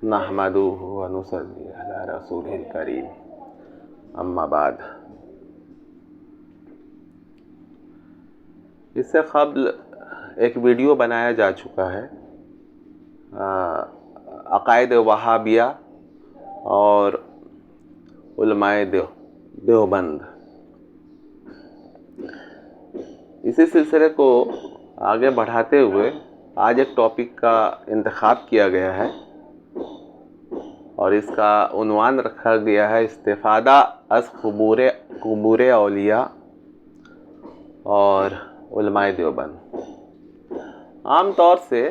نحمدہ ونصلی علی رسولہ الکریم اما بعد۔ اس سے قبل ایک ویڈیو بنایا جا چکا ہے عقائد وہابیہ اور علماء دیوبند۔ اسی سلسلے کو آگے بڑھاتے ہوئے آج ایک ٹاپک کا انتخاب کیا گیا ہے اور اس کا عنوان رکھا گیا ہے استفادہ از قبور اولیاء اور علماء دیوبند۔ عام طور سے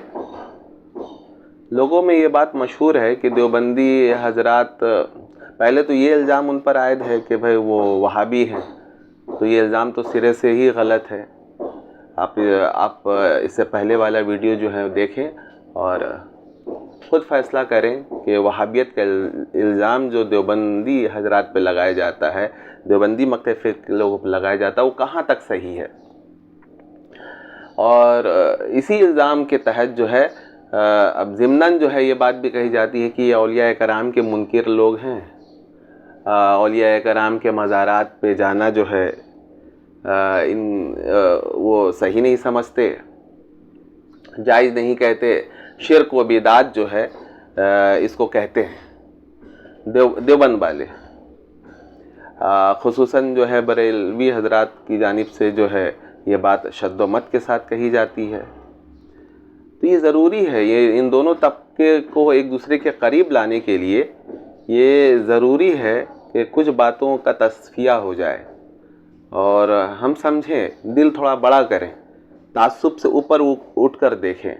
لوگوں میں یہ بات مشہور ہے کہ دیوبندی حضرات، پہلے تو یہ الزام ان پر عائد ہے کہ بھئی وہ وہابی ہیں، تو یہ الزام تو سرے سے ہی غلط ہے۔ آپ اس سے پہلے والا ویڈیو جو ہے دیکھیں اور خود فیصلہ کریں کہ وہابیت کا الزام جو دیوبندی حضرات پہ لگایا جاتا ہے، دیوبندی مکتب فقہ کے لوگوں پہ لگایا جاتا ہے، وہ کہاں تک صحیح ہے۔ اور اسی الزام کے تحت جو ہے اب ضمناً جو ہے یہ بات بھی کہی جاتی ہے کہ یہ اولیاء کرام کے منکر لوگ ہیں، اولیاء کرام کے مزارات پہ جانا جو ہے وہ صحیح نہیں سمجھتے، جائز نہیں کہتے، شرک و بدعت جو ہے اس کو کہتے ہیں دیوبند والے، خصوصاً جو ہے بریلوی حضرات کی جانب سے جو ہے یہ بات شد و مت کے ساتھ کہی جاتی ہے۔ تو یہ ضروری ہے، یہ ان دونوں طبقے کو ایک دوسرے کے قریب لانے کے لیے یہ ضروری ہے کہ کچھ باتوں کا تصفیہ ہو جائے اور ہم سمجھیں، دل تھوڑا بڑا کریں، تعصب سے اوپر اٹھ کر دیکھیں۔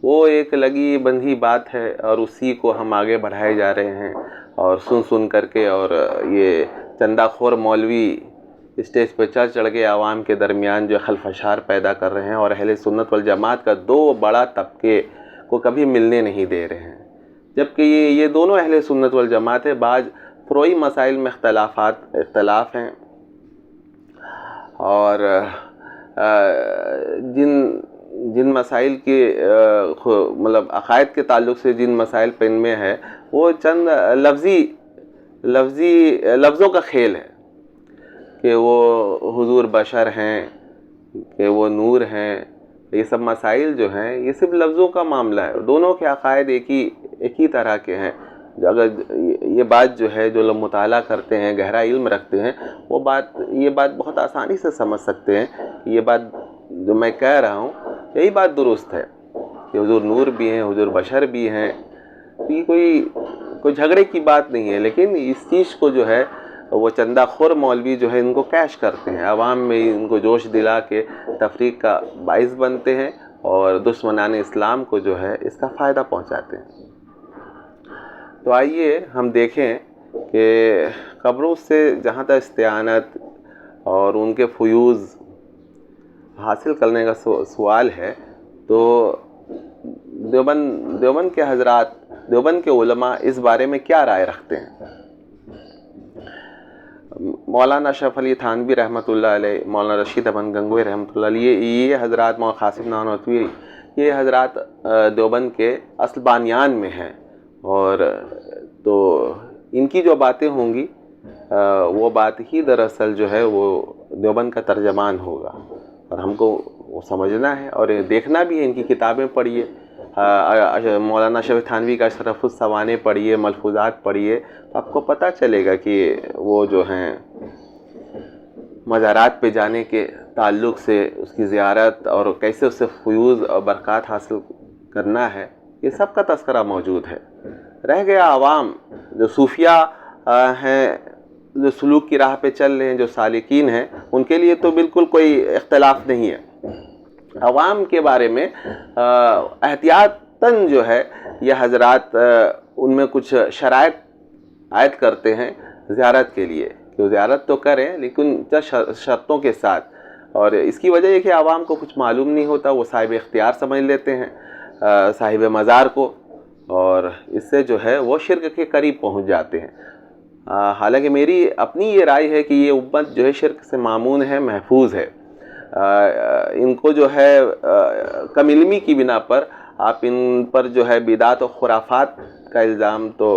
وہ ایک لگی بندھی بات ہے اور اسی کو ہم آگے بڑھائے جا رہے ہیں اور سن کر کے، اور یہ چندہ خور مولوی اسٹیج پہ چڑھ کے عوام کے درمیان جو خلفشار پیدا کر رہے ہیں اور اہل سنت والجماعت کا دو بڑا طبقے کو کبھی ملنے نہیں دے رہے ہیں، جبکہ یہ دونوں اہل سنت والجماعت ہے۔ بعض فروعی مسائل میں اختلاف ہیں اور جن مسائل کے مطلب عقائد کے تعلق سے جن مسائل پہ ان میں ہے، وہ چند لفظوں کا کھیل ہے کہ وہ حضور بشر ہیں، کہ وہ نور ہیں۔ یہ سب مسائل جو ہیں یہ صرف لفظوں کا معاملہ ہے، دونوں کے عقائد ایک ہی طرح کے ہیں۔ اگر یہ بات جو ہے جو لوگ مطالعہ کرتے ہیں، گہرا علم رکھتے ہیں، یہ بات بہت آسانی سے سمجھ سکتے ہیں کہ یہ بات جو میں کہہ رہا ہوں یہی بات درست ہے کہ حضور نور بھی ہیں، حضور بشر بھی ہیں۔ یہ کوئی جھگڑے کی بات نہیں ہے، لیکن اس چیز کو جو ہے وہ چندہ خور مولوی جو ہے ان کو کیش کرتے ہیں، عوام میں ان کو جوش دلا کے تفریق کا باعث بنتے ہیں اور دشمنان اسلام کو جو ہے اس کا فائدہ پہنچاتے ہیں۔ تو آئیے ہم دیکھیں کہ قبروں سے جہاں تک استعانت اور ان کے فیوز حاصل کرنے کا سوال ہے، تو دیوبند کے حضرات، دیوبند کے علماء اس بارے میں کیا رائے رکھتے ہیں۔ مولانا اشرف علی تھانوی رحمۃ اللہ علیہ، مولانا رشید احمد گنگوئی رحمۃ اللہ علیہ، یہ حضرات، مولانا قاسم نانوتوی، یہ حضرات دیوبند کے اصل بانیان میں ہیں، اور تو ان کی جو باتیں ہوں گی وہ بات ہی دراصل جو ہے وہ دیوبند کا ترجمان ہوگا، اور ہم کو وہ سمجھنا ہے اور دیکھنا بھی ہے۔ ان کی کتابیں پڑھیے، مولانا اشرف تھانوی کا اشرف السوانح پڑھیے، ملفوظات پڑھیے، تو آپ کو پتہ چلے گا کہ وہ جو ہیں مزارات پہ جانے کے تعلق سے اس کی زیارت اور کیسے اس سے فیوز اور برکات حاصل کرنا ہے، یہ سب کا تذکرہ موجود ہے۔ رہ گیا عوام جو صوفیہ ہیں، جو سلوک کی راہ پہ چل رہے ہیں، جو سالکین ہیں، ان کے لیے تو بالکل کوئی اختلاف نہیں ہے۔ عوام کے بارے میں احتیاطاً جو ہے یہ حضرات ان میں کچھ شرائط عائد کرتے ہیں زیارت کے لیے، کہ وہ زیارت تو کریں لیکن شرطوں کے ساتھ، اور اس کی وجہ یہ کہ عوام کو کچھ معلوم نہیں ہوتا، وہ صاحب اختیار سمجھ لیتے ہیں صاحب مزار کو، اور اس سے جو ہے وہ شرک کے قریب پہنچ جاتے ہیں۔ حالانکہ میری اپنی یہ رائے ہے کہ یہ امت جو ہے شرک سے مامون ہے، محفوظ ہے۔ ان کو جو ہے کم علمی کی بنا پر آپ ان پر جو ہے بدعت و خرافات کا الزام تو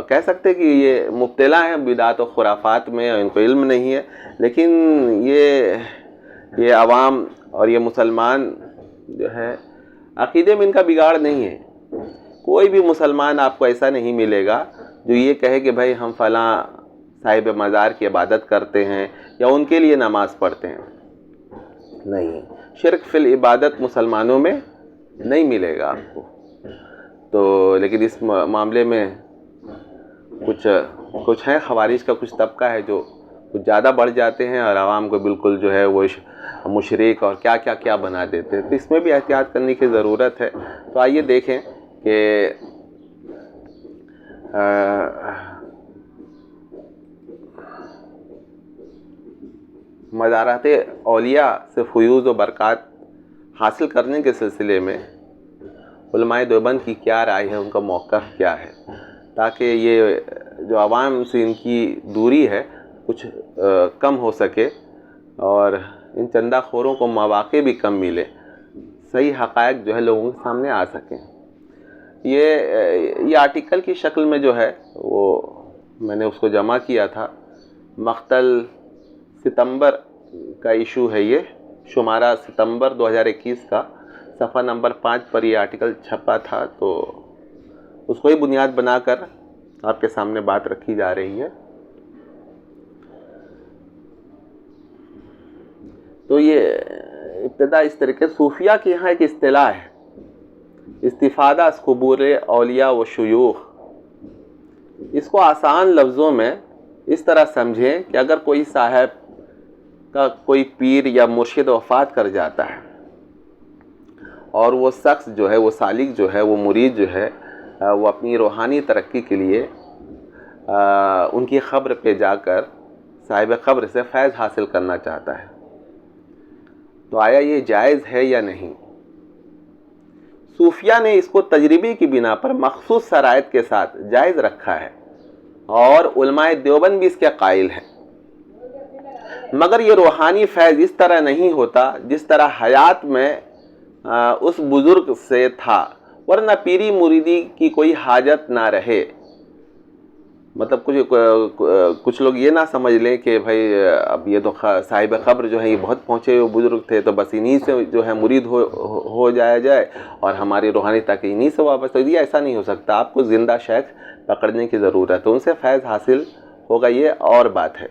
کہہ سکتے کہ یہ مبتلا ہیں بدعت و خرافات میں اور ان کو علم نہیں ہے، لیکن یہ عوام اور یہ مسلمان جو ہے عقیدے میں ان کا بگاڑ نہیں ہے۔ کوئی بھی مسلمان آپ کو ایسا نہیں ملے گا جو یہ کہے کہ بھائی ہم فلاں صاحب مزار کی عبادت کرتے ہیں یا ان کے لیے نماز پڑھتے ہیں، نہیں، شرک فی العبادت مسلمانوں میں نہیں ملے گا آپ کو۔ تو لیکن اس معاملے میں کچھ ہیں، خوارج کا کچھ طبقہ ہے جو کچھ زیادہ بڑھ جاتے ہیں اور عوام کو بالکل جو ہے وہ مشرک اور کیا بنا دیتے ہیں، تو اس میں بھی احتیاط کرنے کی ضرورت ہے۔ تو آئیے دیکھیں کہ مزارات اولیاء سے فیوض و برکات حاصل کرنے کے سلسلے میں علماء دیوبند کی کیا رائے ہے، ان کا موقف کیا ہے، تاکہ یہ جو عوام سے ان کی دوری ہے کچھ کم ہو سکے اور ان چندہ خوروں کو مواقع بھی کم ملے، صحیح حقائق جو ہے لوگوں کے سامنے آ سکیں۔ یہ آرٹیکل کی شکل میں جو ہے وہ میں نے اس کو جمع کیا تھا، مقتل ستمبر کا ایشو ہے، یہ شمارہ ستمبر 2021 کا، صفحہ نمبر 5 پر یہ آرٹیکل چھپا تھا، تو اس کو ہی بنیاد بنا کر آپ کے سامنے بات رکھی جا رہی ہے۔ تو یہ ابتدا اس طریقے صوفیہ کے یہاں ایک اصطلاح ہے، استفادہ از قبور اولیاء و شیوخ۔ اس کو آسان لفظوں میں اس طرح سمجھیں کہ اگر کوئی صاحب کا کوئی پیر یا مرشد وفات کر جاتا ہے اور وہ شخص جو ہے، وہ سالک جو ہے، وہ مرید جو ہے، وہ اپنی روحانی ترقی کے لیے ان کی قبر پہ جا کر صاحب قبر سے فیض حاصل کرنا چاہتا ہے، تو آیا یہ جائز ہے یا نہیں؟ صوفیہ نے اس کو تجربے کی بنا پر مخصوص شرائط کے ساتھ جائز رکھا ہے اور علماء دیوبند بھی اس کے قائل ہیں، مگر یہ روحانی فیض اس طرح نہیں ہوتا جس طرح حیات میں اس بزرگ سے تھا، ورنہ پیری مریدی کی کوئی حاجت نہ رہے۔ مطلب کچھ لوگ یہ نہ سمجھ لیں کہ بھائی اب یہ تو صاحب قبر جو ہے یہ بہت پہنچے ہوئے بزرگ تھے، تو بس انہی سے جو ہے مرید ہو جائے اور ہماری روحانی تک انہی سے واپس ہو جائے۔ ایسا نہیں ہو سکتا، آپ کو زندہ شیخ پکڑنے کی ضرورت ہے، ان سے فیض حاصل ہوگا، یہ اور بات ہے۔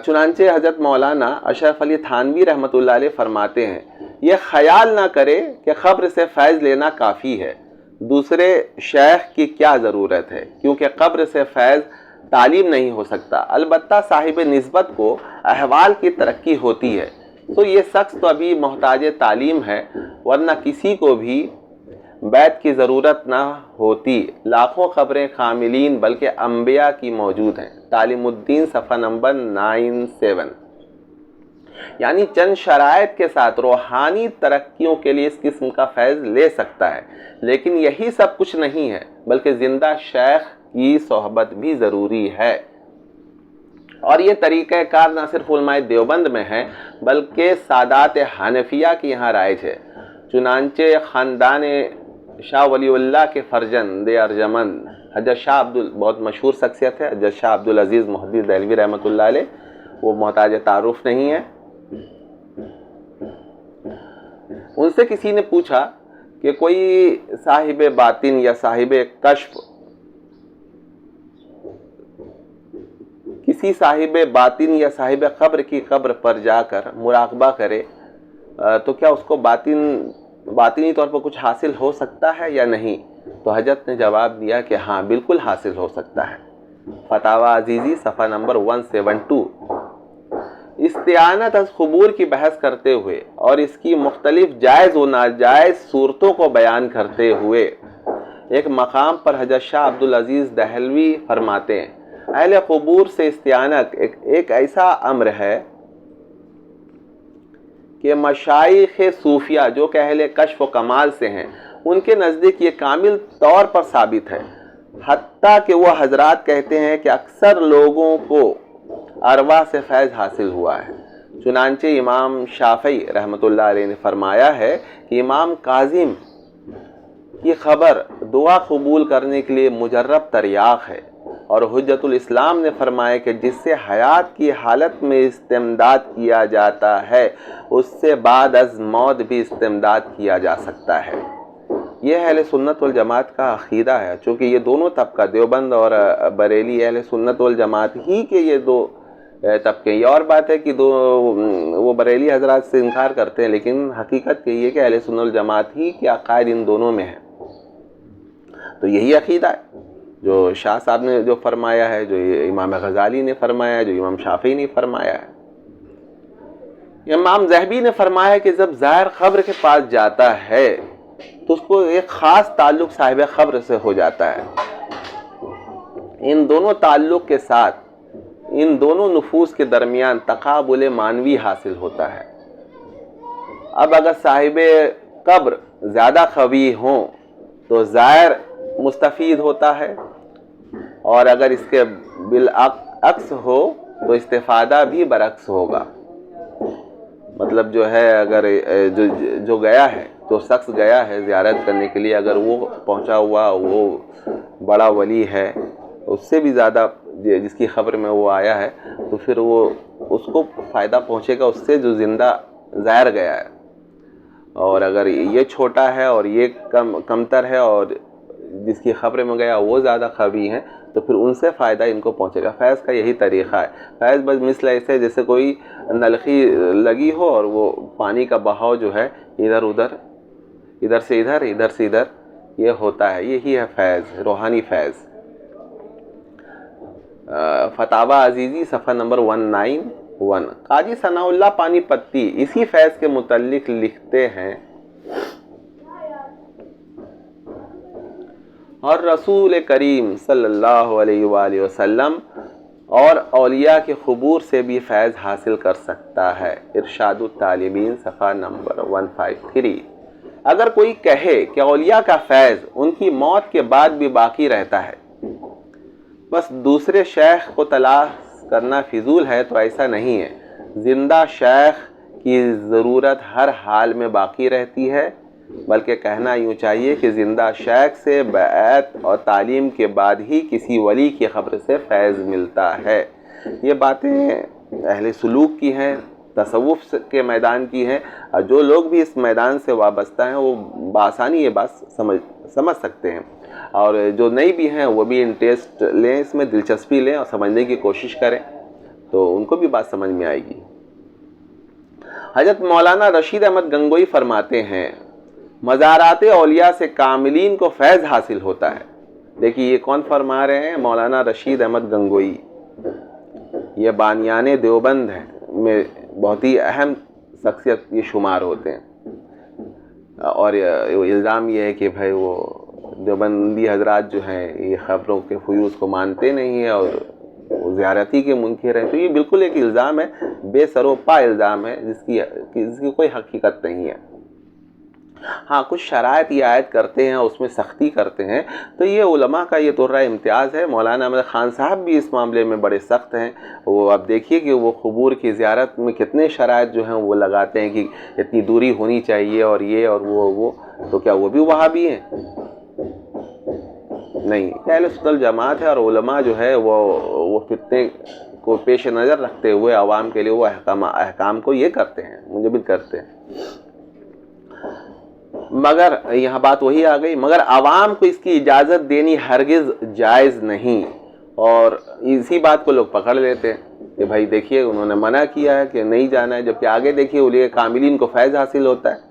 چنانچہ حضرت مولانا اشرف علی تھانوی رحمۃ اللہ علیہ فرماتے ہیں، یہ خیال نہ کرے کہ قبر سے فیض لینا کافی ہے، دوسرے شیخ کی کیا ضرورت ہے، کیونکہ قبر سے فیض تعلیم نہیں ہو سکتا، البتہ صاحب نسبت کو احوال کی ترقی ہوتی ہے، تو یہ شخص تو ابھی محتاج تعلیم ہے، ورنہ کسی کو بھی بیعت کی ضرورت نہ ہوتی، لاکھوں قبریں کاملین بلکہ انبیاء کی موجود ہیں۔ تعلیم الدین صفحہ نمبر 97۔ یعنی چند شرائط کے ساتھ روحانی ترقیوں کے لیے اس قسم کا فیض لے سکتا ہے، لیکن یہی سب کچھ نہیں ہے، بلکہ زندہ شیخ کی صحبت بھی ضروری ہے۔ اور یہ طریقہ کار نہ صرف علماء دیوبند میں ہے بلکہ سادات حنفیہ کی یہاں رائج ہے۔ چنانچہ خاندان شاہ ولی اللہ کے فرزند ارجمند حضرت شاہ بہت مشہور شخصیت ہے، حضرت شاہ عبدالعزیز محدث دہلوی رحمۃ اللہ علیہ، وہ محتاج تعارف نہیں ہے۔ ان سے کسی نے پوچھا کہ کوئی صاحب باطن یا صاحب کشف کسی صاحب باطن یا صاحب قبر کی قبر پر جا کر مراقبہ کرے تو کیا اس کو باطنی طور پر کچھ حاصل ہو سکتا ہے یا نہیں؟ تو حضرت نے جواب دیا کہ ہاں بالکل حاصل ہو سکتا ہے۔ فتاوی عزیزی صفحہ نمبر 172۔ استعانت از قبور کی بحث کرتے ہوئے اور اس کی مختلف جائز و ناجائز صورتوں کو بیان کرتے ہوئے ایک مقام پر حضرت شاہ عبدالعزیز دہلوی فرماتے ہیں، اہل قبور سے استعانت ایک ایسا امر ہے کہ مشائخ صوفیہ جو کہ اہل کشف و کمال سے ہیں ان کے نزدیک یہ کامل طور پر ثابت ہے، حتیٰ کہ وہ حضرات کہتے ہیں کہ اکثر لوگوں کو ارواح سے فیض حاصل ہوا ہے۔ چنانچہ امام شافعی رحمۃ اللہ علیہ نے فرمایا ہے کہ امام کاظم کی خبر دعا قبول کرنے کے لیے مجرب تریاق ہے، اور حجت الاسلام نے فرمایا کہ جس سے حیات کی حالت میں استمداد کیا جاتا ہے اس سے بعد از موت بھی استمداد کیا جا سکتا ہے۔ یہ اہل سنت والجماعت کا عقیدہ ہے، چونکہ یہ دونوں طبقہ دیوبند اور بریلی اہل سنت والجماعت ہی کے یہ دو طبقے۔ یہ اور بات ہے کہ وہ بریلی حضرات سے انکار کرتے ہیں، لیکن حقیقت یہ کہ اہل سنت والجماعت ہی کے عقائد ان دونوں میں ہیں۔ تو یہی عقیدہ ہے جو شاہ صاحب نے جو فرمایا ہے، جو امام غزالی نے فرمایا ہے، جو امام شافعی نے فرمایا ہے۔ امام ذہبی نے فرمایا کہ جب زائر قبر کے پاس جاتا ہے تو اس کو ایک خاص تعلق صاحب قبر سے ہو جاتا ہے۔ ان دونوں تعلق کے ساتھ ان دونوں نفوس کے درمیان تقابل معنوی حاصل ہوتا ہے۔ اب اگر صاحب قبر زیادہ قوی ہوں تو زائر مستفید ہوتا ہے، اور اگر اس کے بالعکس ہو تو استفادہ بھی برعکس ہوگا۔ مطلب جو ہے اگر جو گیا ہے، جو شخص گیا ہے زیارت کرنے کے لیے، اگر وہ پہنچا ہوا وہ بڑا ولی ہے، اس سے بھی زیادہ جس کی خبر میں وہ آیا ہے، تو پھر وہ اس کو فائدہ پہنچے گا اس سے جو زندہ زائر گیا ہے۔ اور اگر یہ چھوٹا ہے اور یہ کمتر ہے اور جس کی خبر میں گیا وہ زیادہ قوی ہیں، تو پھر ان سے فائدہ ان کو پہنچے گا۔ فیض کا یہی طریقہ ہے۔ فیض بس مثل ایسے جیسے کوئی نلخی لگی ہو اور وہ پانی کا بہاؤ جو ہے ادھر ادھر، ادھر سے ادھر، ادھر سے ادھر یہ ہوتا ہے، یہی ہے فیض، روحانی فیض۔ فتاوی عزیزی صفحہ نمبر 191۔ قاضی ثناء اللہ پانی پتی اسی فیض کے متعلق لکھتے ہیں، اور رسول کریم صلی اللہ علیہ وآلہ وسلم اور اولیاء کے قبور سے بھی فیض حاصل کر سکتا ہے۔ ارشاد الطالبین صفحہ نمبر 153۔ اگر کوئی کہے کہ اولیاء کا فیض ان کی موت کے بعد بھی باقی رہتا ہے، بس دوسرے شیخ کو تلاش کرنا فضول ہے، تو ایسا نہیں ہے۔ زندہ شیخ کی ضرورت ہر حال میں باقی رہتی ہے، بلکہ کہنا یوں چاہیے کہ زندہ شیخ سے بیعت اور تعلیم کے بعد ہی کسی ولی کی خبر سے فیض ملتا ہے۔ یہ باتیں اہل سلوک کی ہیں، تصوف کے میدان کی ہیں، اور جو لوگ بھی اس میدان سے وابستہ ہیں وہ بآسانی یہ بات سمجھ سکتے ہیں، اور جو نہیں بھی ہیں وہ بھی انٹرسٹ لیں، اس میں دلچسپی لیں اور سمجھنے کی کوشش کریں، تو ان کو بھی بات سمجھ میں آئے گی۔ حضرت مولانا رشید احمد گنگوئی فرماتے ہیں، مزارات اولیاء سے کاملین کو فیض حاصل ہوتا ہے۔ دیکھیے یہ کون فرما رہے ہیں؟ مولانا رشید احمد گنگوئی۔ یہ بانیان دیوبند ہیں میں بہت ہی اہم شخصیت یہ شمار ہوتے ہیں، اور الزام یہ ہے کہ بھائی وہ دیوبندی حضرات جو ہیں یہ خبروں کے فیوز کو مانتے نہیں ہیں اور زیارتی کے منکر ہیں۔ تو یہ بالکل ایک الزام ہے، بے سر و پا الزام ہے، جس کی کوئی حقیقت نہیں ہے۔ ہاں کچھ شرائط یہ عائد کرتے ہیں، اس میں سختی کرتے ہیں، تو یہ علماء کا یہ طرح امتیاز ہے۔ مولانا احمد خان صاحب بھی اس معاملے میں بڑے سخت ہیں۔ وہ اب دیکھیے کہ وہ قبور کی زیارت میں کتنے شرائط جو ہیں وہ لگاتے ہیں کہ اتنی دوری ہونی چاہیے اور یہ اور وہ تو کیا وہ بھی وہابی ہیں؟ نہیں، اہل سنت الجماعت ہے، اور علماء جو ہے وہ فتنے کو پیش نظر رکھتے ہوئے عوام کے لیے وہ احکام کو یہ کرتے ہیں، منجمد کرتے ہیں۔ مگر یہاں بات وہی آ گئی، مگر عوام کو اس کی اجازت دینی ہرگز جائز نہیں، اور اسی بات کو لوگ پکڑ لیتے ہیں کہ بھائی دیکھیے انہوں نے منع کیا ہے کہ نہیں جانا ہے، جبکہ آگے دیکھیے اولیاء کاملین کو فیض حاصل ہوتا ہے۔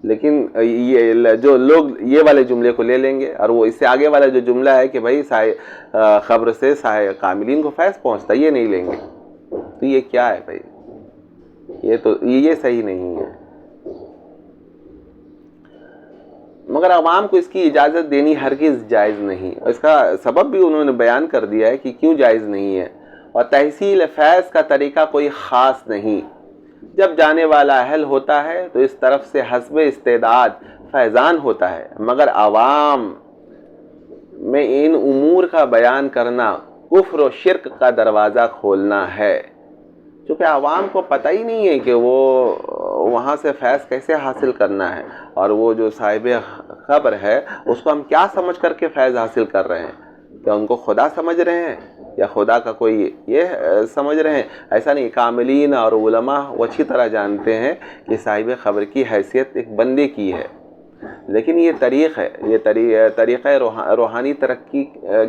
لیکن یہ جو لوگ یہ والے جملے کو لے لیں گے، اور وہ اس سے آگے والا جو جملہ ہے کہ بھائی خبر سے کاملین کو فیض پہنچتا، یہ نہیں لیں گے، تو یہ کیا ہے بھائی؟ یہ صحیح نہیں ہے۔ مگر عوام کو اس کی اجازت دینی ہرگز جائز نہیں، اور اس کا سبب بھی انہوں نے بیان کر دیا ہے کہ کیوں جائز نہیں ہے، اور تحصیل فیض کا طریقہ کوئی خاص نہیں۔ جب جانے والا اہل ہوتا ہے تو اس طرف سے حسب استعداد فیضان ہوتا ہے، مگر عوام میں ان امور کا بیان کرنا کفر و شرک کا دروازہ کھولنا ہے۔ چونکہ عوام کو پتہ ہی نہیں ہے کہ وہ وہاں سے فیض کیسے حاصل کرنا ہے، اور وہ جو صاحب خبر ہے اس کو ہم کیا سمجھ کر کے فیض حاصل کر رہے ہیں؟ کیا ان کو خدا سمجھ رہے ہیں یا خدا کا کوئی یہ سمجھ رہے ہیں؟ ایسا نہیں، کاملین اور علماء وہ اچھی طرح جانتے ہیں کہ صاحب خبر کی حیثیت ایک بندے کی ہے، لیکن یہ طریق ہے، یہ طریقہ روحانی ترقی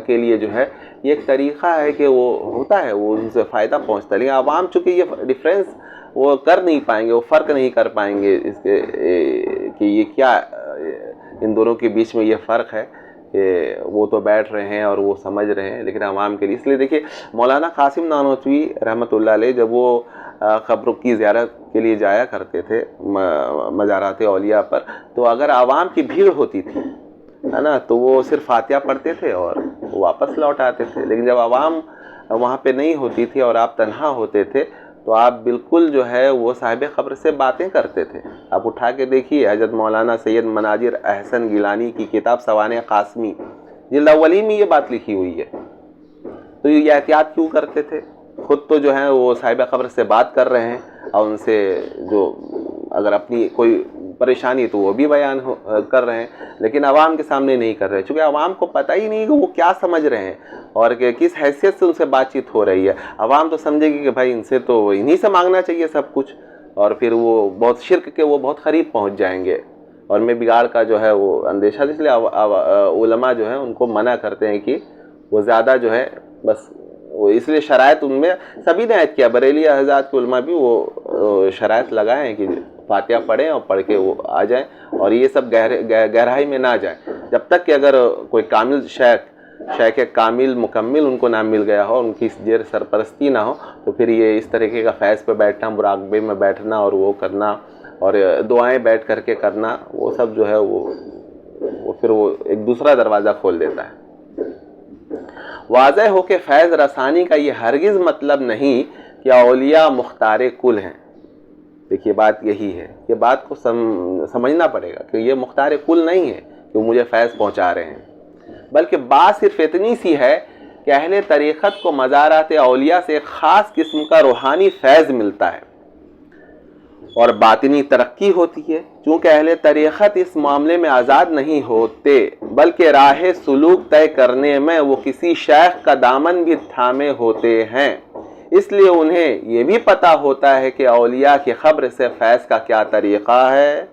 کے لیے جو ہے یہ ایک طریقہ ہے کہ وہ ہوتا ہے، وہ ان سے فائدہ پہنچتا ہے، لیکن عوام چونکہ یہ ڈیفرنس وہ کر نہیں پائیں گے، وہ فرق نہیں کر پائیں گے اس کے کہ یہ کیا ان دونوں کے بیچ میں یہ فرق ہے، کہ وہ تو بیٹھ رہے ہیں اور وہ سمجھ رہے ہیں، لیکن عوام کے لیے اس لیے دیکھیے مولانا قاسم نانوتوی رحمۃ اللہ علیہ جب وہ قبروں کی زیارت کے لیے جایا کرتے تھے مزارات اولیاء پر، تو اگر عوام کی بھیڑ ہوتی تھی ہے نا تو وہ صرف فاتحہ پڑھتے تھے اور واپس لوٹ آتے تھے، لیکن جب عوام وہاں پہ نہیں ہوتی تھی اور آپ تنہا ہوتے تھے تو آپ بالکل جو ہے وہ صاحب قبر سے باتیں کرتے تھے۔ آپ اٹھا کے دیکھیے حضرت مولانا سید مناظر احسن گیلانی کی کتاب سوانح قاسمی جلد اولی میں یہ بات لکھی ہوئی ہے۔ تو یہ احتیاط کیوں کرتے تھے؟ خود تو جو ہے وہ صاحب قبر سے بات کر رہے ہیں اور ان سے جو اگر اپنی کوئی پریشانی تو وہ بھی بیان کر رہے ہیں، لیکن عوام کے سامنے نہیں کر رہے، چونکہ عوام کو پتہ ہی نہیں کہ وہ کیا سمجھ رہے ہیں اور کہ کس حیثیت سے ان سے بات چیت ہو رہی ہے۔ عوام تو سمجھے گی کہ بھائی ان سے تو انہی سے مانگنا چاہیے سب کچھ، اور پھر وہ بہت شرک کے وہ بہت قریب پہنچ جائیں گے، اور میں بگاڑ کا جو ہے وہ اندیشہ، اس لیے علماء جو ہیں ان کو منع کرتے ہیں کہ وہ زیادہ جو ہے بس وہ اس لیے شرائط ان میں سبھی نے عائد کیا، بریلی حضرات کے علماء بھی وہ شرائط لگائے ہیں کہ فاتحہ پڑھیں اور پڑھ کے وہ آ جائیں، اور یہ سب گہرائی میں نہ جائیں جب تک کہ اگر کوئی کامل شیخ کامل مکمل ان کو نہ مل گیا ہو، ان کی زیر سرپرستی نہ ہو، تو پھر یہ اس طریقے کا فیض پہ بیٹھنا، مراقبے میں بیٹھنا اور وہ کرنا اور دعائیں بیٹھ کر کے کرنا، وہ سب جو ہے وہ پھر وہ ایک دوسرا دروازہ کھول دیتا ہے۔ واضح ہو کہ فیض رسانی کا یہ ہرگز مطلب نہیں کہ اولیاء مختار کل ہیں۔ دیکھیے بات یہی ہے، یہ بات کو سمجھنا پڑے گا کہ یہ مختار کل نہیں ہے کہ وہ مجھے فیض پہنچا رہے ہیں، بلکہ بات صرف اتنی سی ہے کہ اہل طریقت کو مزارات اولیاء سے ایک خاص قسم کا روحانی فیض ملتا ہے اور باطنی ترقی ہوتی ہے۔ چونکہ اہل طریقت اس معاملے میں آزاد نہیں ہوتے، بلکہ راہ سلوک طے کرنے میں وہ کسی شیخ کا دامن بھی تھامے ہوتے ہیں، اس لیے انہیں یہ بھی پتہ ہوتا ہے کہ اولیاء کی خبر سے فیض کا کیا طریقہ ہے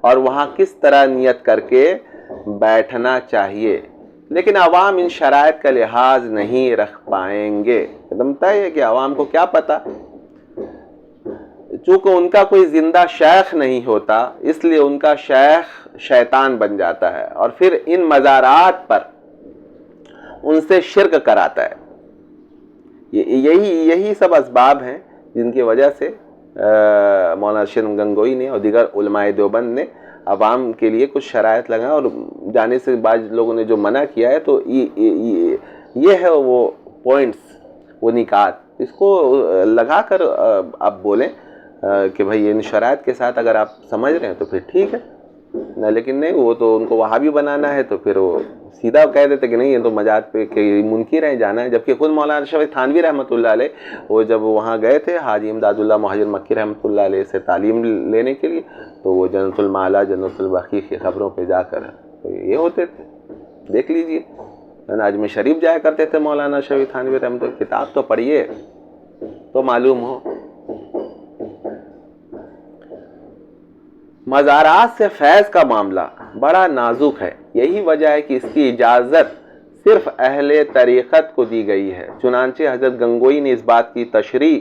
اور وہاں کس طرح نیت کر کے بیٹھنا چاہیے، لیکن عوام ان شرائط کا لحاظ نہیں رکھ پائیں گے۔ ایک طے ہے کہ عوام کو کیا پتہ، چونکہ ان کا کوئی زندہ شیخ نہیں ہوتا، اس لیے ان کا شیخ شیطان بن جاتا ہے اور پھر ان مزارات پر ان سے شرک کراتا ہے۔ یہی سب اسباب ہیں جن کی وجہ سے مولانا شرم گنگوئی نے اور دیگر علماء دیوبند نے عوام کے لیے کچھ شرائط لگائیں، اور جانے سے بعض لوگوں نے جو منع کیا ہے تو یہ ہے وہ پوائنٹس، وہ نکات، اس کو لگا کر آپ بولیں کہ بھائی ان شرائط کے ساتھ اگر آپ سمجھ رہے ہیں تو پھر ٹھیک ہے، لیکن نہیں وہ تو ان کو وہابی بنانا ہے تو پھر وہ سیدھا کہہ دیتے کہ نہیں یہ تو مجاز پہ کہ منکر ہیں جانا ہے، جبکہ خود مولانا اشرف تھانوی رحمۃ اللہ علیہ وہ جب وہاں گئے تھے حاجی امداد اللہ مہاجر مکی رحمۃ اللہ علیہ سے تعلیم لینے کے لیے، تو وہ جنت المعلا جنت البقیع کی خبروں پہ جا کر تو یہ ہوتے تھے، دیکھ لیجئے اجمیر شریف جایا کرتے تھے مولانا اشرف تھانوی رحمۃ اللہ، کتاب تو پڑھیے تو معلوم ہو۔ مزارات سے فیض کا معاملہ بڑا نازک ہے، یہی وجہ ہے کہ اس کی اجازت صرف اہل طریقت کو دی گئی ہے، چنانچہ حضرت گنگوئی نے اس بات کی تشریح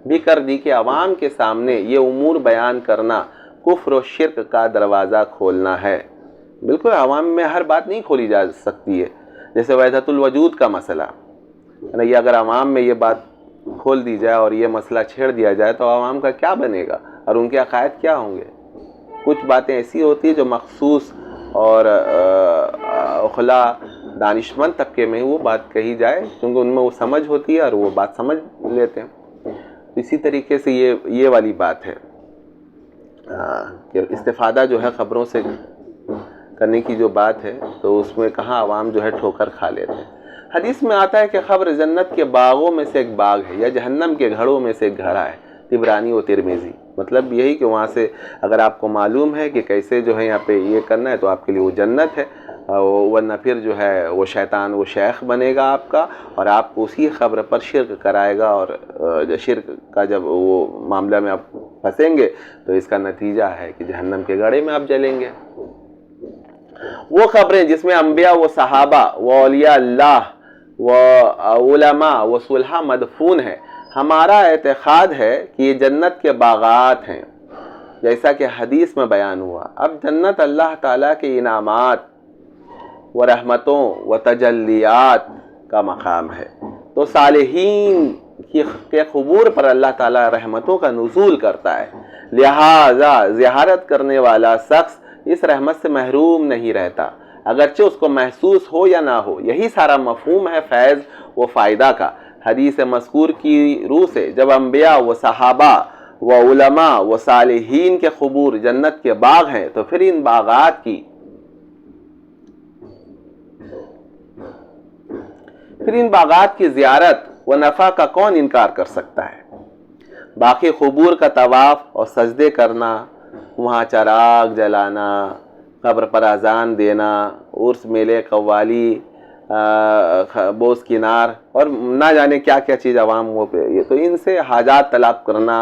بھی کر دی کہ عوام کے سامنے یہ امور بیان کرنا کفر و شرک کا دروازہ کھولنا ہے۔ بالکل عوام میں ہر بات نہیں کھولی جا سکتی ہے، جیسے وحدت الوجود کا مسئلہ، یہ اگر عوام میں یہ بات کھول دی جائے اور یہ مسئلہ چھیڑ دیا جائے تو عوام کا کیا بنے گا اور ان کے عقائد کیا ہوں گے؟ کچھ باتیں ایسی ہوتی ہیں جو مخصوص اور اخلا دانشمند طبقے میں وہ بات کہی جائے کیونکہ ان میں وہ سمجھ ہوتی ہے اور وہ بات سمجھ لیتے ہیں۔ اسی طریقے سے یہ والی بات ہے کہ استفادہ جو ہے خبروں سے کرنے کی جو بات ہے تو اس میں کہاں عوام جو ہے ٹھوکر کھا لیتے ہیں۔ حدیث میں آتا ہے کہ قبر جنت کے باغوں میں سے ایک باغ ہے یا جہنم کے گھڑوں میں سے ایک گھڑا ہے، طبرانی و ترمذی۔ مطلب یہی کہ وہاں سے اگر آپ کو معلوم ہے کہ کیسے جو ہے یہاں پہ یہ کرنا ہے تو آپ کے لیے وہ جنت ہے، ورنہ پھر جو ہے وہ شیطان وہ شیخ بنے گا آپ کا، اور آپ کو اسی قبر پر شرک کرائے گا، اور شرک کا جب وہ معاملہ میں آپ پھنسیں گے تو اس کا نتیجہ ہے کہ جہنم کے گڑھے میں آپ جلیں گے۔ وہ قبریں جس میں انبیاء و صحابہ و اولیاء اللہ و علماء و صلحاء مدفون ہیں، ہمارا اعتقاد ہے کہ یہ جنت کے باغات ہیں، جیسا کہ حدیث میں بیان ہوا۔ اب جنت اللہ تعالیٰ کے انعامات و رحمتوں و تجلیات کا مقام ہے، تو صالحین کے قبور پر اللہ تعالیٰ رحمتوں کا نزول کرتا ہے، لہذا زیارت کرنے والا شخص اس رحمت سے محروم نہیں رہتا، اگرچہ اس کو محسوس ہو یا نہ ہو۔ یہی سارا مفہوم ہے فیض و فائدہ کا۔ حدیث مذکور کی روح سے جب انبیاء و صحابہ و علماء و صالحین کے قبور جنت کے باغ ہیں تو پھر ان باغات کی زیارت و نفع کا کون انکار کر سکتا ہے؟ باقی قبور کا طواف اور سجدے کرنا، وہاں چراغ جلانا، قبر پر اذان دینا، عرس میلے قوالی، بوس کنار اور نہ جانے کیا کیا چیز عوام پہ، یہ تو ان سے حاجات طلب کرنا،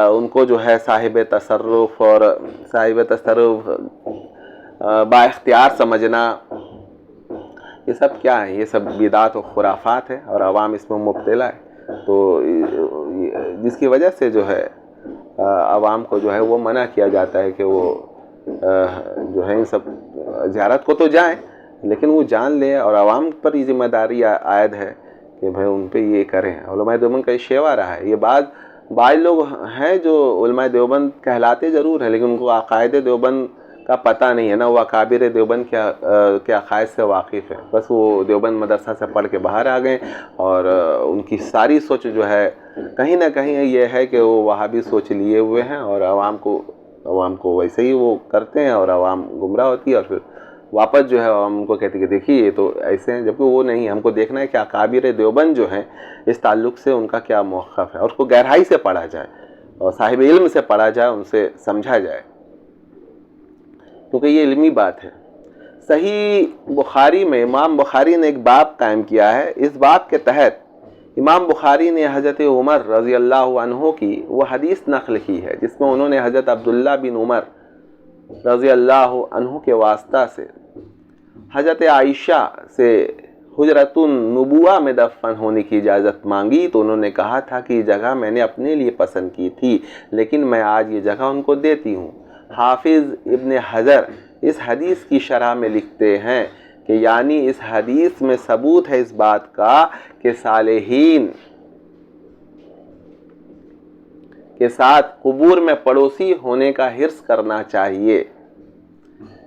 ان کو جو ہے صاحب تصرف با اختیار سمجھنا، یہ سب کیا ہے؟ یہ سب بدعات و خرافات ہے اور عوام اس میں مبتلا ہے، تو جس کی وجہ سے جو ہے عوام کو جو ہے وہ منع کیا جاتا ہے کہ وہ جو ہے ان سب زیارت کو تو جائیں لیکن وہ جان لیں، اور عوام پر یہ ذمہ داری عائد ہے کہ بھائی ان پہ یہ کریں۔ علماء دیوبند کا یہ شیوا رہا ہے۔ یہ بعض لوگ ہیں جو علماء دیوبند کہلاتے ضرور ہیں لیکن ان کو عقائد دیوبند کا پتہ نہیں ہے، نا وہ اکابر دیوبند کے عقائد سے واقف ہے، بس وہ دیوبند مدرسہ سے پڑھ کے باہر آ گئے، اور ان کی ساری سوچ جو ہے کہیں نہ کہیں یہ ہے کہ وہ وہابی سوچ لیے ہوئے ہیں، اور عوام کو ویسے ہی وہ کرتے ہیں، اور عوام گمراہ ہوتی ہے، اور پھر واپس جو ہے عوام کو کہتے کہ دیکھیے یہ تو ایسے ہیں، جبکہ وہ نہیں۔ ہم کو دیکھنا ہے کہ اکابر دیوبند جو ہیں اس تعلق سے ان کا کیا موقف ہے، اور اس کو گہرائی سے پڑھا جائے اور صاحب علم سے پڑھا جائے، ان سے سمجھا جائے، کیونکہ یہ علمی بات ہے۔ صحیح بخاری میں امام بخاری نے ایک باب قائم کیا ہے۔ اس باب کے تحت امام بخاری نے حضرت عمر رضی اللہ عنہ کی وہ حدیث نقل کی ہے جس میں انہوں نے حضرت عبداللہ بن عمر رضی اللہ عنہ کے واسطہ سے حضرت عائشہ سے حجرۃ النبوہ میں دفن ہونے کی اجازت مانگی، تو انہوں نے کہا تھا کہ یہ جگہ میں نے اپنے لیے پسند کی تھی لیکن میں آج یہ جگہ ان کو دیتی ہوں۔ حافظ ابن حجر اس حدیث کی شرح میں لکھتے ہیں کہ یعنی اس حدیث میں ثبوت ہے اس بات کا کہ صالحین کے ساتھ قبور میں پڑوسی ہونے کا حرص کرنا چاہیے،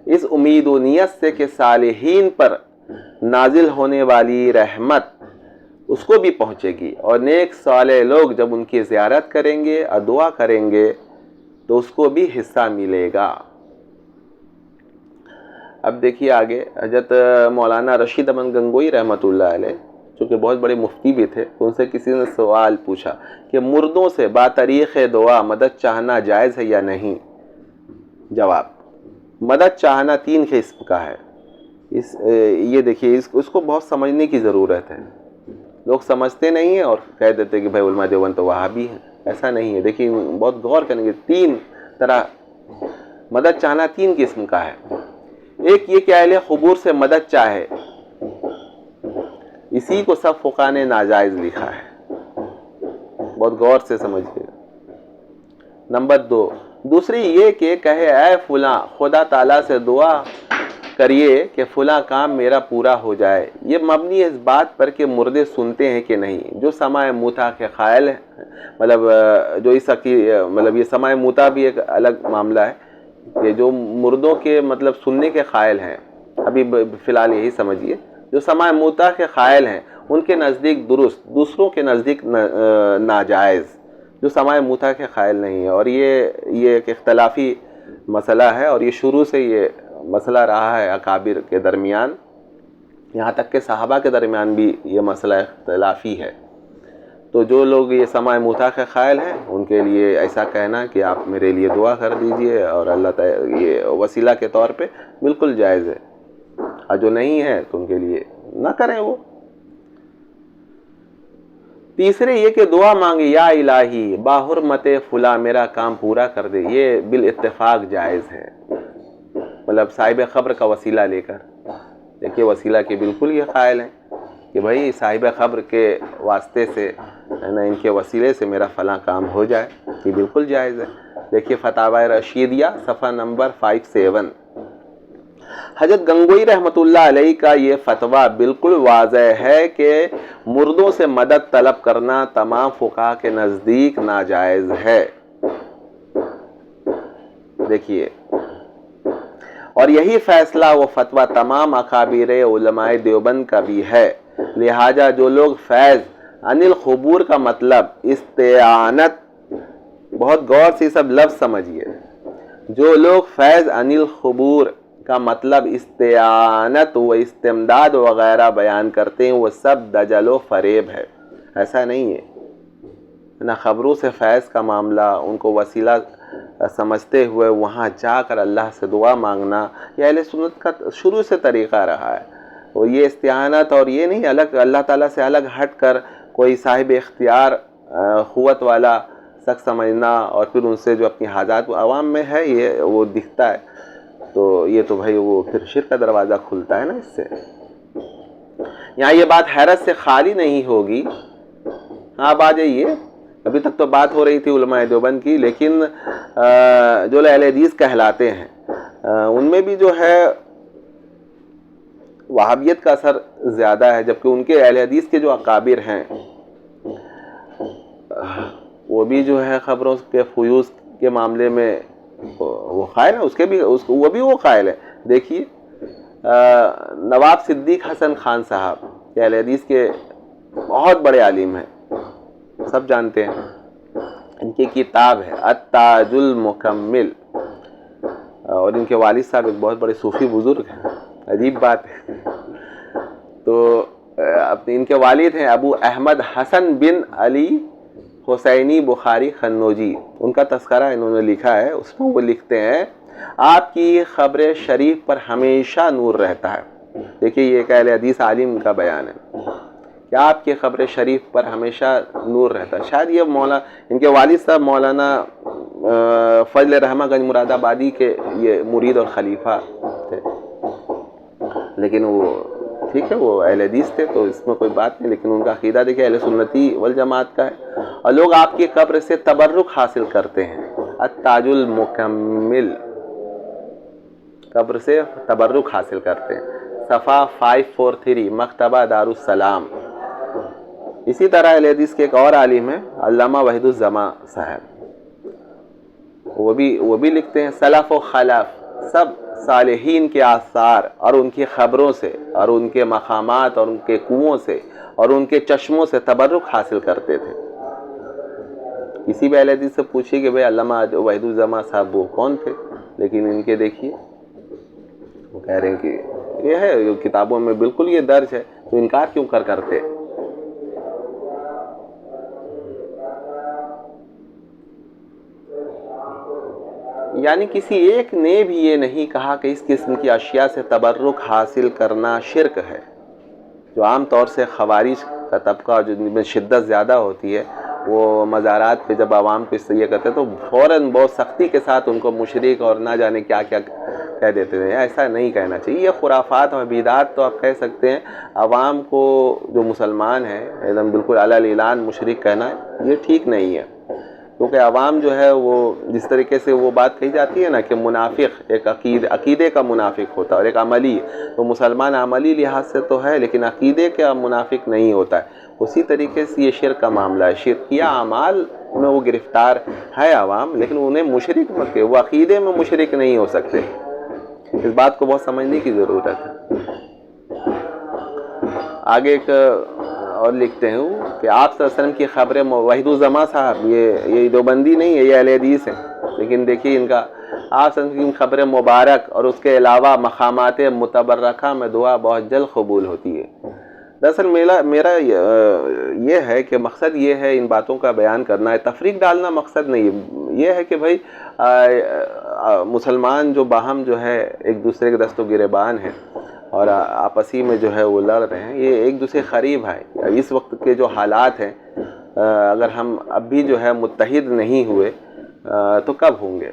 اس امید و نیت سے کہ صالحین پر نازل ہونے والی رحمت اس کو بھی پہنچے گی، اور نیک صالح لوگ جب ان کی زیارت کریں گے اور دعا کریں گے تو اس کو بھی حصہ ملے گا۔ اب دیکھیے آگے، حضرت مولانا رشید احمد گنگوئی رحمۃ اللہ علیہ جو کہ بہت بڑے مفتی بھی تھے، ان سے کسی نے سوال پوچھا کہ مردوں سے باطریق دعا مدد چاہنا جائز ہے یا نہیں؟ جواب: مدد چاہنا 3 قسم کا ہے۔ یہ دیکھیے اس کو بہت سمجھنے کی ضرورت ہے، لوگ سمجھتے نہیں ہیں اور کہہ دیتے کہ بھائی علماء دیوبند تو وہابی ہیں، ایسا نہیں ہے۔ دیکھیے بہت غور کریں گے، 3 طرح مدد چاہنا 3 قسم کا ہے۔ ایک یہ کہ اہل قبور سے مدد چاہے، اسی کو سب فقہاء نے ناجائز لکھا ہے، بہت غور سے سمجھیے۔ نمبر 2، دوسری یہ کہ کہے اے فلاں خدا تعالیٰ سے دعا کریے کہ فلاں کام میرا پورا ہو جائے۔ یہ مبنی ہے اس بات پر کہ مردے سنتے ہیں کہ نہیں۔ جو سماع موتیٰ کے قائل ہیں، یہ سماع موتیٰ بھی ایک الگ معاملہ ہے کہ جو مردوں کے سننے کے قائل ہیں، ابھی فی الحال یہی سمجھیے، جو سماع موتیٰ کے قائل ہیں ان کے نزدیک درست، دوسروں کے نزدیک ناجائز، جو سماع موتیٰ کے قائل نہیں ہے۔ اور یہ ایک اختلافی مسئلہ ہے، اور یہ شروع سے یہ مسئلہ رہا ہے اکابر کے درمیان یہاں تک کہ صحابہ کے درمیان بھی یہ مسئلہ اختلافی ہے۔ تو جو لوگ یہ سماع موتیٰ کے قائل ہیں ان کے لیے ایسا کہنا کہ آپ میرے لیے دعا کر دیجئے اور اللہ تعالیٰ یہ وسیلہ کے طور پہ بالکل جائز ہے، اور جو نہیں ہے تو ان کے لیے نہ کریں وہ۔ تیسرے یہ کہ دعا مانگے یا الہی باحرمت فلاں میرا کام پورا کر دے، یہ بالاتفاق جائز ہے، مطلب صاحب قبر کا وسیلہ لے کر۔ دیکھیے وسیلہ کے بالکل یہ قائل ہیں کہ بھائی صاحب قبر کے واسطے سے ان کے وسیلے سے میرا فلاں کام ہو جائے، یہ بالکل جائز ہے۔ دیکھیے فتاوی رشیدیہ صفحہ نمبر 57۔ حضرت گنگوئی رحمۃ اللہ علیہ کا یہ فتویٰ بالکل واضح ہے کہ مردوں سے مدد طلب کرنا تمام فقہا کے نزدیک ناجائز ہے۔ دیکھیے، اور یہی فیصلہ و فتویٰ تمام اکابر علماء دیوبند کا بھی ہے۔ لہٰذا جو لوگ فیض عن القبور کا مطلب استعانت، بہت غور سے سب لفظ سمجھیے، جو لوگ فیض عن القبور کا مطلب استعانت و استمداد وغیرہ بیان کرتے ہیں، وہ سب دجل و فریب ہے۔ ایسا نہیں ہے نہ قبروں سے فیض کا معاملہ، ان کو وسیلہ سمجھتے ہوئے وہاں جا کر اللہ سے دعا مانگنا، یہ اہل سنت کا شروع سے طریقہ رہا ہے۔ اور یہ استعانت اور یہ نہیں الگ اللہ تعالیٰ سے الگ ہٹ کر کوئی صاحب اختیار قوت والا شخص سمجھنا اور پھر ان سے جو اپنی حاجات عوام میں ہے یہ وہ دکھتا ہے، تو یہ تو بھائی وہ پھر شرک کا دروازہ کھلتا ہے نا اس سے۔ یہاں یہ بات حیرت سے خالی نہیں ہوگی۔ آپ آ جائیے، ابھی تک تو بات ہو رہی تھی علماء دیوبند کی، لیکن جو اہل حدیث کہلاتے ہیں ان میں بھی جو ہے وہابیت کا اثر زیادہ ہے، جبکہ ان کے اہل حدیث کے جو اکابر ہیں وہ بھی جو ہے خبروں کے فیوز کے معاملے میں وہ قائل ہے، وہ بھی قائل ہے۔ دیکھیے نواب صدیق حسن خان صاحب اہل حدیث کے بہت بڑے عالم ہیں، سب جانتے ہیں، ان کی کتاب ہے التاج المکمل، اور ان کے والد صاحب ایک بہت بڑے صوفی بزرگ ہیں، عجیب بات ہے۔ تو ان کے والد ہیں ابو احمد حسن بن علی حسینی بخاری خنوجی، ان کا تذکرہ انہوں نے لکھا ہے، اس میں وہ لکھتے ہیں آپ کی قبر شریف پر ہمیشہ نور رہتا ہے۔ دیکھیے یہ ایک اہل حدیث عالم کا بیان ہے کہ آپ کی قبر شریف پر ہمیشہ نور رہتا ہے۔ شاید یہ ان کے والد صاحب مولانا فضل رحمہ گنج مراد آبادی کے یہ مرید اور خلیفہ تھے، لیکن وہ ٹھیک ہے وہ اہل حدیث تھے تو اس میں کوئی بات نہیں، لیکن ان کا عقیدہ دیکھیں اہل سنتی والجماعت کا ہے، اور لوگ آپ کی قبر سے تبرک حاصل کرتے ہیں۔ التاج المکمل، قبر سے تبرک حاصل کرتے ہیں، صفحہ 543 مکتبہ دارالسلام۔ اسی طرح اہل حدیث کے ایک اور عالم ہیں علامہ وحید الزماں صاحب، وہ بھی لکھتے ہیں سلف و خلف سب صالحین کے آثار اور ان کی خبروں سے اور ان کے مقامات اور ان کے کنووں سے اور ان کے چشموں سے تبرک حاصل کرتے تھے۔ کسی بھی اہل حدیث سے پوچھیے کہ بھئی علامہ وحید الزماں صاحب وہ کون تھے، لیکن ان کے دیکھیے وہ کہہ رہے ہیں کہ یہ ہے کتابوں میں بالکل یہ درج ہے، تو انکار کیوں کرتے؟ یعنی کسی ایک نے بھی یہ نہیں کہا کہ اس قسم کی اشیاء سے تبرک حاصل کرنا شرک ہے۔ جو عام طور سے خوارج کا طبقہ جن میں شدت زیادہ ہوتی ہے، وہ مزارات پہ جب عوام کو اس سے یہ کرتے تو فوراً بہت سختی کے ساتھ ان کو مشرک اور نہ جانے کیا کیا کہہ دیتے ہیں۔ ایسا نہیں کہنا چاہیے، یہ خرافات اور بدعات تو آپ کہہ سکتے ہیں، عوام کو جو مسلمان ہیں ایک دم بالکل علی الاعلان مشرک کہنا یہ ٹھیک نہیں ہے، کیونکہ عوام جو ہے وہ جس طریقے سے وہ بات کہی جاتی ہے نا کہ منافق ایک عقیدے کا منافق ہوتا ہے اور ایک عملی، تو مسلمان عملی لحاظ سے تو ہے لیکن عقیدے کا منافق نہیں ہوتا ہے، اسی طریقے سے یہ شرک کا معاملہ ہے۔ شرکیہ اعمال میں وہ گرفتار ہے عوام، لیکن انہیں مشرک مت کہ وہ عقیدے میں مشرک نہیں ہو سکتے، اس بات کو بہت سمجھنے کی ضرورت ہے۔ آگے ایک اور لکھتے ہیں کہ آپ صلی اللہ علیہ وسلم کی خبریں وحید الزماں صاحب یہ دیوبندی نہیں ہے، یہ اہل حدیث ہیں، لیکن دیکھیے ان کا آپ کی خبر مبارک اور اس کے علاوہ مقامات متبرکہ میں دعا بہت جلد قبول ہوتی ہے۔ دراصل میرا یہ ہے کہ مقصد یہ ہے ان باتوں کا بیان کرنا ہے، تفریق ڈالنا مقصد نہیں ہے۔ یہ ہے کہ بھائی مسلمان جو باہم جو ہے ایک دوسرے کے دست و گریبان ہیں اور آپسی میں جو ہے وہ لڑ رہے ہیں، یہ ایک دوسرے قریب ہے۔ اس وقت کے جو حالات ہیں، اگر ہم اب بھی جو ہے متحد نہیں ہوئے تو کب ہوں گے؟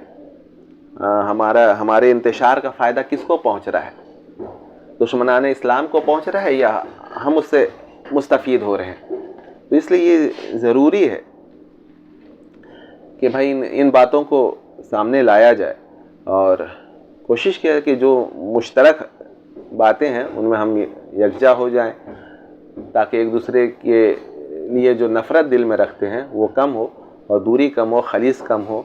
ہمارے انتشار کا فائدہ کس کو پہنچ رہا ہے؟ دشمنان اسلام کو پہنچ رہا ہے یا ہم اس سے مستفید ہو رہے ہیں؟ تو اس لیے یہ ضروری ہے کہ بھائی ان باتوں کو سامنے لایا جائے اور کوشش کیا کہ جو مشترک باتیں ہیں ان میں ہم یکجا ہو جائیں، تاکہ ایک دوسرے کے لیے جو نفرت دل میں رکھتے ہیں وہ کم ہو اور دوری کم ہو، خلیص کم ہو،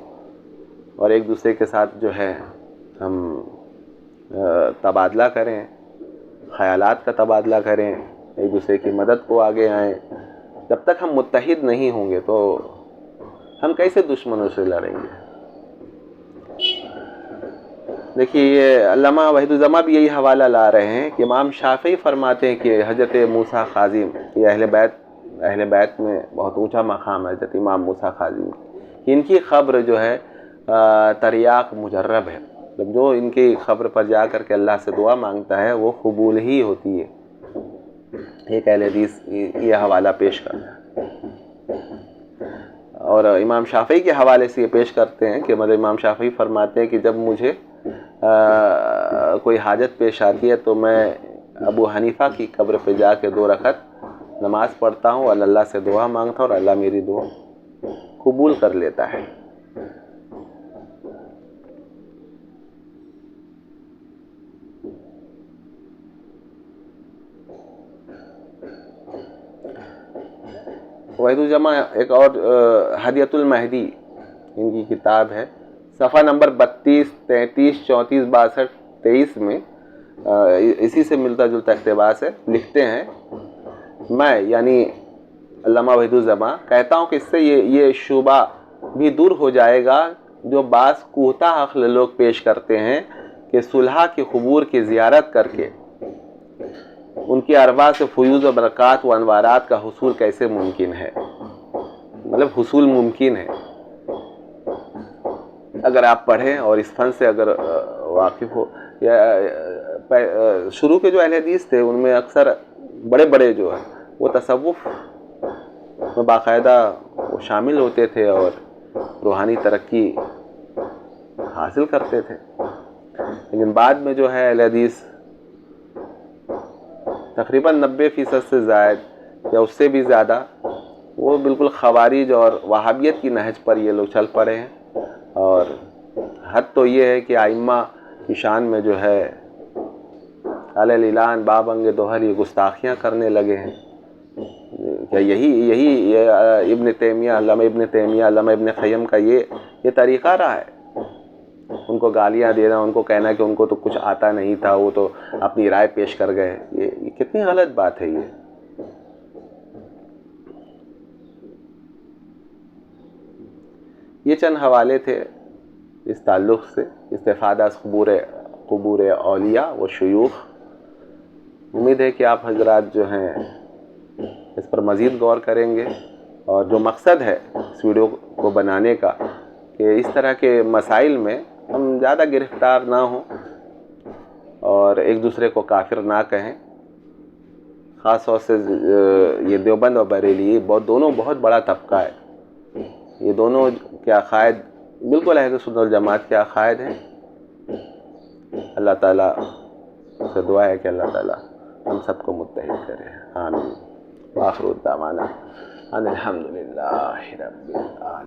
اور ایک دوسرے کے ساتھ جو ہے ہم تبادلہ کریں، خیالات کا تبادلہ کریں، ایک دوسرے کی مدد کو آگے آئیں۔ جب تک ہم متحد نہیں ہوں گے تو ہم کیسے دشمنوں سے لڑیں گے؟ دیکھیے یہ علامہ وحید الزماں بھی یہی حوالہ لا رہے ہیں کہ امام شافعی فرماتے ہیں کہ حضرت موسیٰ کاظم، یہ اہل بیت میں بہت اونچا مقام ہے حضرت امام موسیٰ کاظم، ان کی خبر جو ہے تریاق مجرب ہے، جو ان کی خبر پر جا کر کے اللہ سے دعا مانگتا ہے وہ قبول ہی ہوتی ہے۔ ایک اہل حدیث یہ حوالہ پیش کرتا ہے، اور امام شافعی کے حوالے سے یہ پیش کرتے ہیں کہ مطلب امام شافعی فرماتے ہیں کہ جب مجھے کوئی حاجت پیش آتی ہے تو میں ابو حنیفہ کی قبر پہ جا کے 2 رکعت نماز پڑھتا ہوں اور اللہ سے دعا مانگتا ہوں اور اللہ میری دعا قبول کر لیتا ہے۔ وحید الزماں ایک اور ہدیۃ المہدی ان کی کتاب ہے، صفحہ نمبر 32، 33، 34، 62، 23 میں اسی سے ملتا جلتا اقتباس ہے، لکھتے ہیں میں یعنی علامہ وحید الزماں کہتا ہوں کہ اس سے یہ شبہ بھی دور ہو جائے گا جو بعض کوتاہ عقل لوگ پیش کرتے ہیں کہ صلحاء کی قبور کی زیارت کر کے ان کی ارواح سے فیوض و برکات و انوارات کا حصول کیسے ممکن ہے؟ مطلب حصول ممکن ہے اگر آپ پڑھیں اور اس فن سے اگر واقف ہو۔ شروع کے جو اہل حدیث تھے ان میں اکثر بڑے بڑے جو ہیں وہ تصوف میں باقاعدہ وہ شامل ہوتے تھے اور روحانی ترقی حاصل کرتے تھے، لیکن بعد میں جو ہے اہل حدیث تقریباً 90% سے زائد یا اس سے بھی زیادہ وہ بالکل خوارج اور وہابیت کی نہج پر یہ لوگ چل پڑے ہیں، اور حد تو یہ ہے کہ ائمہ کی شان میں جو ہے علی الاعلان بابنگ دوہر یہ گستاخیاں کرنے لگے ہیں۔ کیا یہی ابن تیمیہ، علامہ ابن قیم کا یہ طریقہ رہا ہے؟ ان کو گالیاں دینا، ان کو کہنا کہ ان کو تو کچھ آتا نہیں تھا، وہ تو اپنی رائے پیش کر گئے، یہ کتنی غلط بات ہے۔ یہ چند حوالے تھے اس تعلق سے، استفادہ از قبور اولیاء و شیوخ۔ امید ہے کہ آپ حضرات جو ہیں اس پر مزید غور کریں گے، اور جو مقصد ہے اس ویڈیو کو بنانے کا کہ اس طرح کے مسائل میں ہم زیادہ گرفتار نہ ہوں اور ایک دوسرے کو کافر نہ کہیں۔ خاص طور سے یہ دیوبند اور بریلی دونوں بہت بڑا طبقہ ہے، یہ دونوں کے عقائد بالکل اہل سنت والجماعت کے عقائد ہیں۔ اللہ تعالیٰ سے دعا ہے کہ اللہ تعالیٰ ہم سب کو متحد کرے، آمین۔ وآخر دعوانا ان الحمد للہ رب العالمین۔